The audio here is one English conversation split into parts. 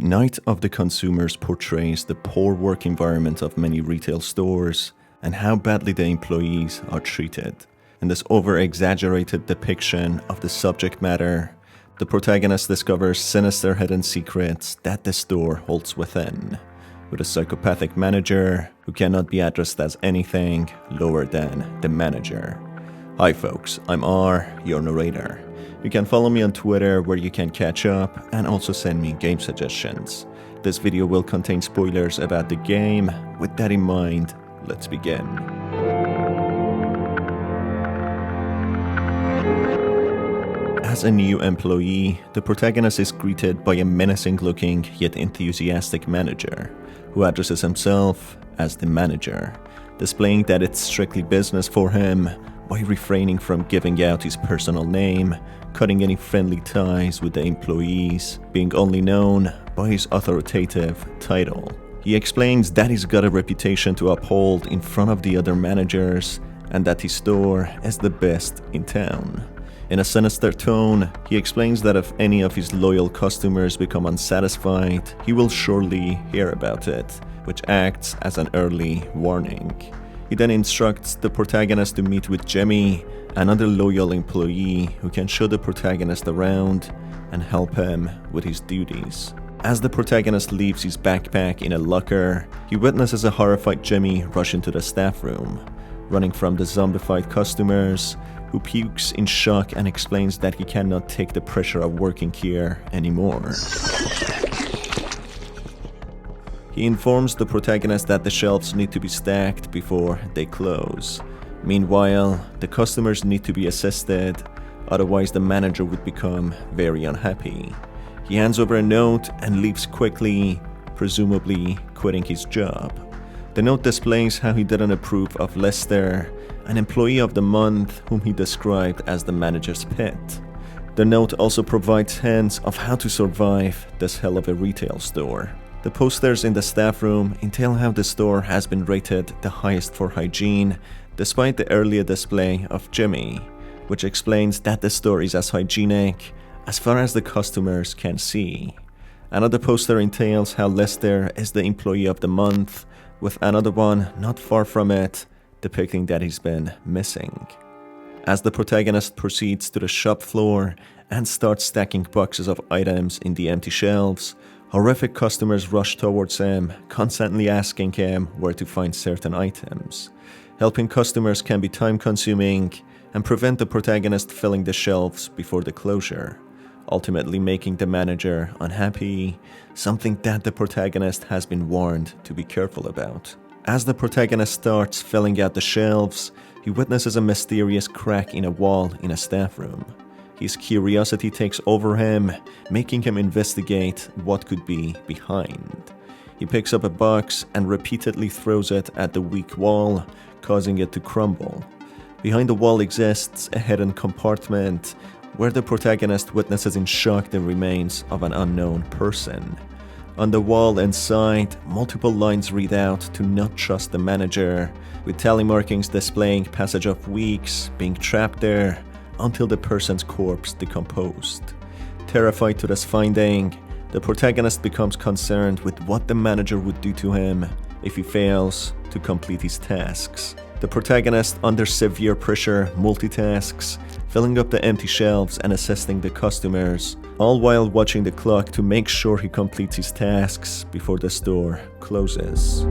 Night of the Consumers portrays the poor work environment of many retail stores and how badly the employees are treated. In this over-exaggerated depiction of the subject matter, the protagonist discovers sinister hidden secrets that the store holds within, with a psychopathic manager who cannot be addressed as anything lower than the manager. Hi folks, I'm R, your narrator. You can follow me on Twitter where you can catch up and also send me game suggestions. This video will contain spoilers about the game. With that in mind, let's begin. As a new employee, the protagonist is greeted by a menacing-looking yet enthusiastic manager, who addresses himself as the manager, displaying that it's strictly business for him by refraining from giving out his personal name, cutting any friendly ties with the employees, being only known by his authoritative title. He explains that he's got a reputation to uphold in front of the other managers and that his store is the best in town. In a sinister tone, he explains that if any of his loyal customers become unsatisfied, he will surely hear about it, which acts as an early warning. He then instructs the protagonist to meet with Jimmy, another loyal employee who can show the protagonist around and help him with his duties. As the protagonist leaves his backpack in a locker, he witnesses a horrified Jimmy rush into the staff room, running from the zombified customers, who pukes in shock and explains that he cannot take the pressure of working here anymore. He informs the protagonist that the shelves need to be stacked before they close. Meanwhile, the customers need to be assisted, otherwise the manager would become very unhappy. He hands over a note and leaves quickly, presumably quitting his job. The note displays how he didn't approve of Lester, an employee of the month whom he described as the manager's pet. The note also provides hints of how to survive this hell of a retail store. The posters in the staff room entail how the store has been rated the highest for hygiene, despite the earlier display of Jimmy, which explains that the store is as hygienic as far as the customers can see. Another poster entails how Lester is the employee of the month, with another one not far from it, depicting that he's been missing. As the protagonist proceeds to the shop floor and starts stacking boxes of items in the empty shelves, horrific customers rush towards him, constantly asking him where to find certain items. Helping customers can be time-consuming and prevent the protagonist filling the shelves before the closure, ultimately making the manager unhappy, something that the protagonist has been warned to be careful about. As the protagonist starts filling out the shelves, he witnesses a mysterious crack in a wall in a staff room. His curiosity takes over him, making him investigate what could be behind. He picks up a box and repeatedly throws it at the weak wall, causing it to crumble. Behind the wall exists a hidden compartment where the protagonist witnesses in shock the remains of an unknown person. On the wall inside, multiple lines read out to not trust the manager, with tally markings displaying passage of weeks being trapped there until the person's corpse decomposed. Terrified to this finding, the protagonist becomes concerned with what the manager would do to him if he fails to complete his tasks. The protagonist, under severe pressure, multitasks, filling up the empty shelves and assisting the customers, all while watching the clock to make sure he completes his tasks before the store closes.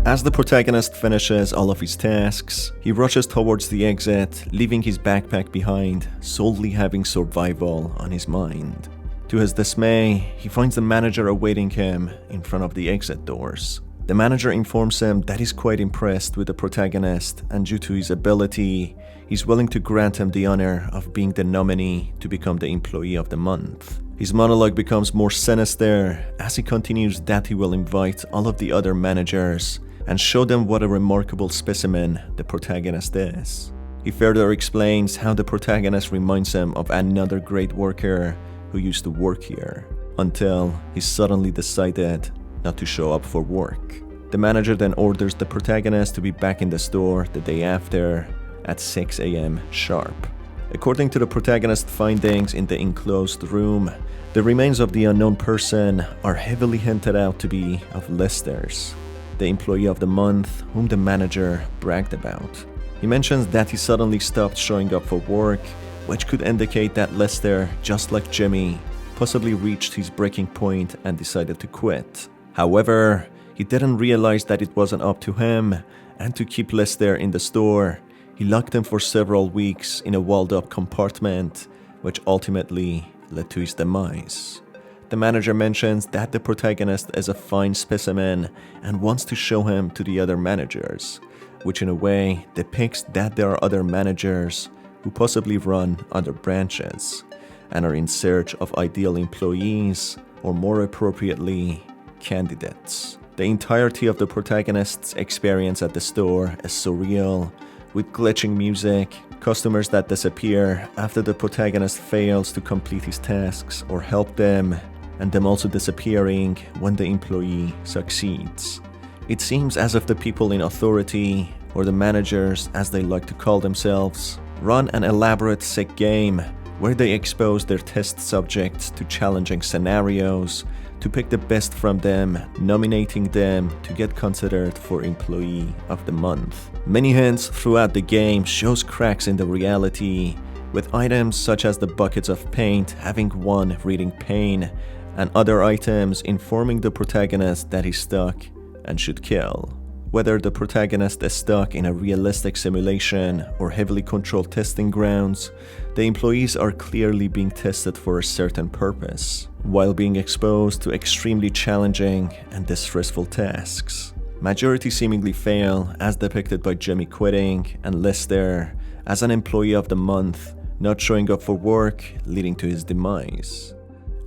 As the protagonist finishes all of his tasks, he rushes towards the exit, leaving his backpack behind, solely having survival on his mind. To his dismay, he finds the manager awaiting him in front of the exit doors. The manager informs him that he's quite impressed with the protagonist, and due to his ability, he's willing to grant him the honor of being the nominee to become the employee of the month. His monologue becomes more sinister as he continues that he will invite all of the other managers and show them what a remarkable specimen the protagonist is. He further explains how the protagonist reminds him of another great worker who used to work here, until he suddenly decided not to show up for work. The manager then orders the protagonist to be back in the store the day after at 6 a.m. sharp. According to the protagonist's findings in the enclosed room, the remains of the unknown person are heavily hinted out to be of Lester's, the employee of the month whom the manager bragged about. He mentions that he suddenly stopped showing up for work, which could indicate that Lester, just like Jimmy, possibly reached his breaking point and decided to quit. However, he didn't realize that it wasn't up to him, and to keep Lester in the store, he locked him for several weeks in a walled-up compartment, which ultimately led to his demise. The manager mentions that the protagonist is a fine specimen and wants to show him to the other managers, which in a way depicts that there are other managers who possibly run other branches and are in search of ideal employees, or more appropriately, candidates. The entirety of the protagonist's experience at the store is surreal, with glitching music, customers that disappear after the protagonist fails to complete his tasks or help them, and them also disappearing when the employee succeeds. It seems as if the people in authority, or the managers as they like to call themselves, run an elaborate sick game where they expose their test subjects to challenging scenarios to pick the best from them, nominating them to get considered for Employee of the Month. Many hints throughout the game shows cracks in the reality, with items such as the buckets of paint having one reading pain, and other items informing the protagonist that he's stuck and should kill. Whether the protagonist is stuck in a realistic simulation or heavily controlled testing grounds, the employees are clearly being tested for a certain purpose, while being exposed to extremely challenging and distressful tasks. Majority seemingly fail, as depicted by Jimmy quitting, and Lester, as an employee of the month, not showing up for work, leading to his demise.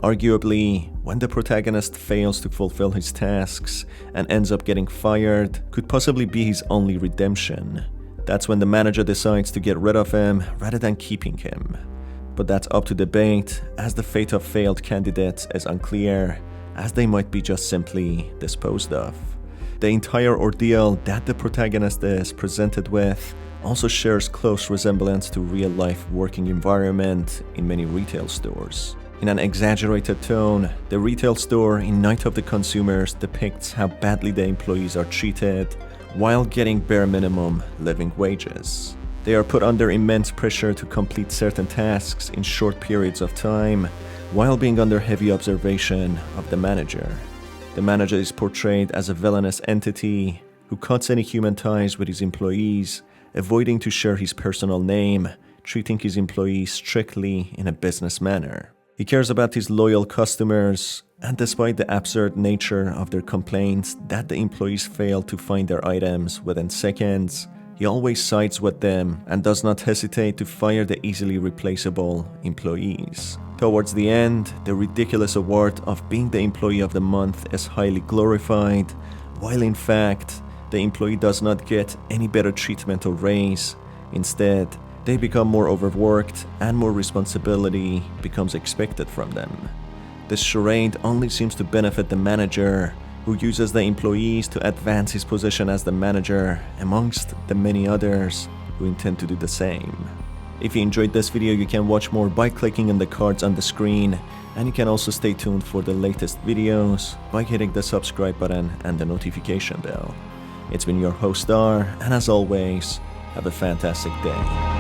Arguably, when the protagonist fails to fulfill his tasks and ends up getting fired, could possibly be his only redemption. That's when the manager decides to get rid of him rather than keeping him. But that's up to debate, as the fate of failed candidates is unclear, as they might be just simply disposed of. The entire ordeal that the protagonist is presented with also shares close resemblance to real-life working environment in many retail stores. In an exaggerated tone, the retail store in Night of the Consumers depicts how badly the employees are treated while getting bare minimum living wages. They are put under immense pressure to complete certain tasks in short periods of time while being under heavy observation of the manager. The manager is portrayed as a villainous entity who cuts any human ties with his employees, avoiding to share his personal name, treating his employees strictly in a business manner. He cares about his loyal customers, and despite the absurd nature of their complaints that the employees fail to find their items within seconds, he always sides with them and does not hesitate to fire the easily replaceable employees. Towards the end, the ridiculous award of being the Employee of the Month is highly glorified, while in fact, the employee does not get any better treatment or raise. Instead, they become more overworked and more responsibility becomes expected from them. This charade only seems to benefit the manager, who uses the employees to advance his position as the manager amongst the many others who intend to do the same. If you enjoyed this video, you can watch more by clicking on the cards on the screen, and you can also stay tuned for the latest videos by hitting the subscribe button and the notification bell. It's been your host Star, and as always, have a fantastic day.